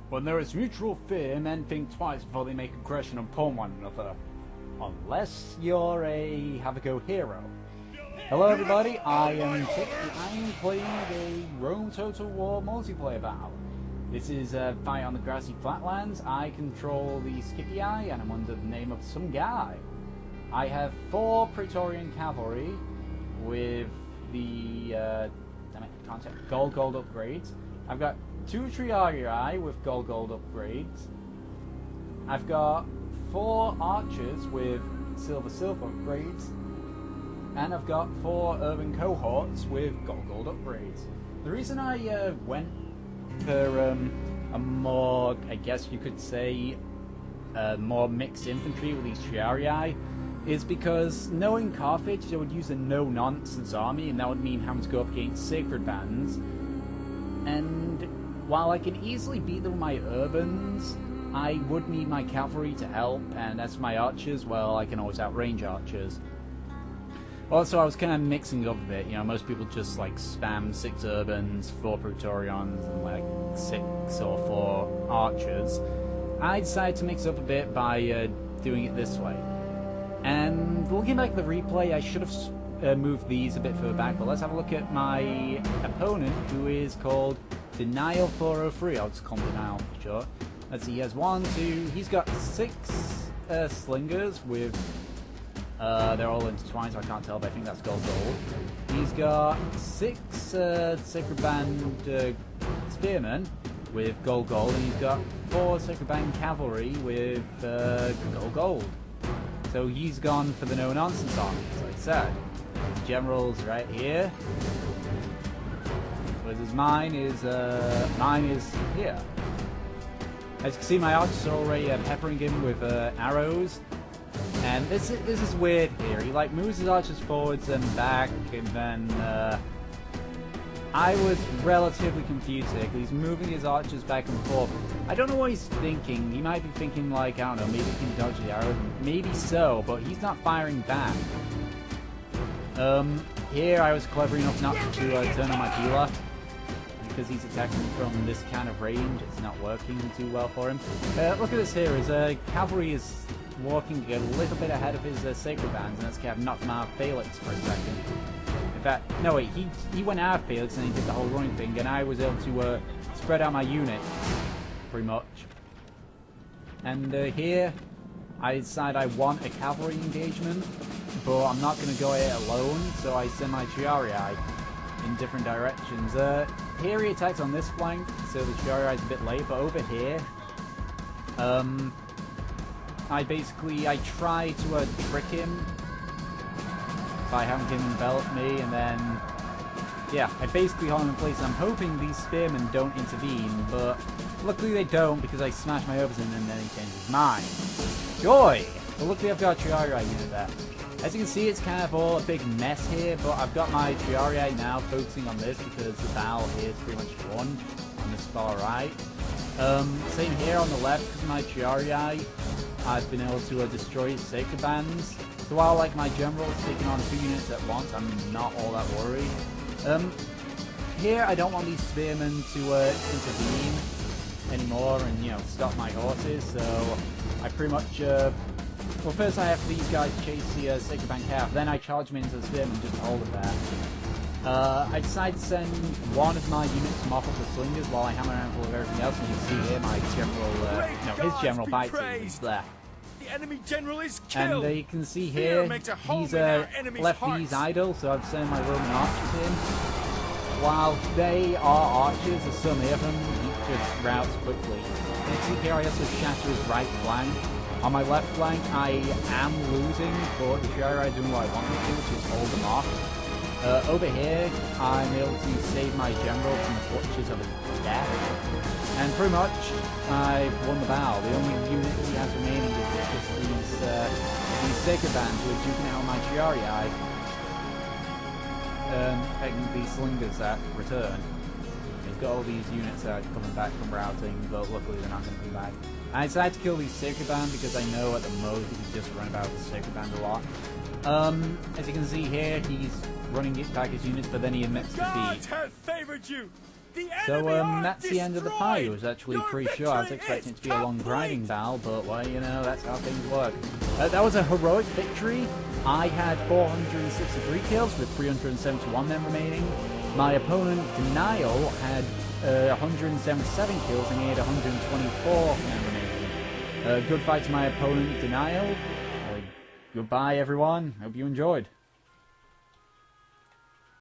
When there is mutual fear, men think twice before they make aggression upon one another. Unless you're a have-a-go hero. Hello everybody, I am Tick and I'm playing a Rome Total War multiplayer battle. This is a fight on the Grassy flatlands. I control the Scipii and I'm under the name of some guy. I have 4 Praetorian cavalry with the gold upgrades. I've got 2 Triarii with gold upgrades. I've got 4 archers with silver upgrades. And I've got 4 urban cohorts with gold upgrades. The reason I went for a more, I guess you could say, more mixed infantry with these Triarii is because knowing Carthage, they would use a no-nonsense army, and that would mean having to go up against sacred bands. And while I can easily beat them with my urbans, I would need my cavalry to help, and as for my archers, well, I can always outrange archers. Also, I was kind of mixing up a bit. You know, most people just like spam 6 urbans, 4 Praetorians, and like 6 or 4 archers. I decided to mix up a bit by doing it this way. And looking back at the replay, I should have moved these a bit further back, but let's have a look at my opponent, who is called Denial 403. I'll just call him Denial for sure. Let's see, he has 1, 2, he's got 6 slingers with, they're all intertwined so I can't tell, but I think that's gold. He's got 6 Sacred Band spearmen with gold, and he's got 4 Sacred Band cavalry with gold. So he's gone for the no-nonsense army, as I said. His general's right here. Whereas mine is here. As you can see, my archers are already peppering him with arrows. And this is weird here. He like moves his archers forwards and back, and then I was relatively confused here because he's moving his archers back and forth. I don't know what he's thinking. He might be thinking like, I don't know, maybe he can dodge the arrow. Maybe so, but he's not firing back. Here I was clever enough not to turn on my peeler because he's attacking from this kind of range. It's not working too well for him. Look at this here. His cavalry is walking a little bit ahead of his sacred bands, and that's kind of knocked him out of phalanx for a second. In fact, no wait, he went out of phalanx and he did the whole running thing, and I was able to spread out my unit pretty much. And here I decide I want a cavalry engagement, but I'm not going to go it alone, so I send my Triarii in different directions. Here he attacks on this flank, so the Triarii is a bit late, but over here I try to trick him by having him envelop me, and then, yeah, I basically hold him in place. I'm hoping these spearmen don't intervene, but luckily they don't because I smash my overs in and then he changes his mind. Joy! But luckily I've got a Triarii unit there. As you can see, it's kind of all a big mess here, but I've got my Triarii now focusing on this because the battle here is pretty much won on this far right. Same here on the left, because of my Triarii, I've been able to destroy his sacred bands. So while like my general is taking on 2 units at once, I'm not all that worried. Here I don't want these spearmen to intervene anymore and, you know, stop my horses, so I pretty much, well, first I have these guys chase the sacred band calf, then I charge them into the spearmen just to hold it there. I decide to send one of my units to mop up the slingers while I hammer around full of everything else, and you can see here my general, his general bites him, it's there. The enemy general is killed. And you can see here, he's left these idle, so I've sent my Roman archers in. While they are archers, there's so many of them, he just routes quickly. And you see here I also shatter his right flank. On my left flank, I am losing, but the Triarii are doing what I want them to, which is hold them off. Over here, I'm able to save my general from the clutches of his death. And pretty much, I've won the battle. The only unit he has remaining is just these sacred bands who are duking out my Triarii. And these slingers that return. He's got all these units that are coming back from routing, but luckily they're not going to come back. I decided to kill these sacred band because I know at the most he can just run about with the sacred band a lot. As you can see here, he's running back his units, but then he admits defeat. Have favored you. The So enemy are that's the end of the destroyed. party. It was actually Your pretty short. I was victory expecting is it to be a long complete. grinding battle, but well, you know, that's how things work. That was a heroic victory. I had 463 kills with 371 men remaining. My opponent, Denial, had 177 kills and he had 124 men remaining. Good fight to my opponent, Denial. Goodbye, everyone. Hope you enjoyed.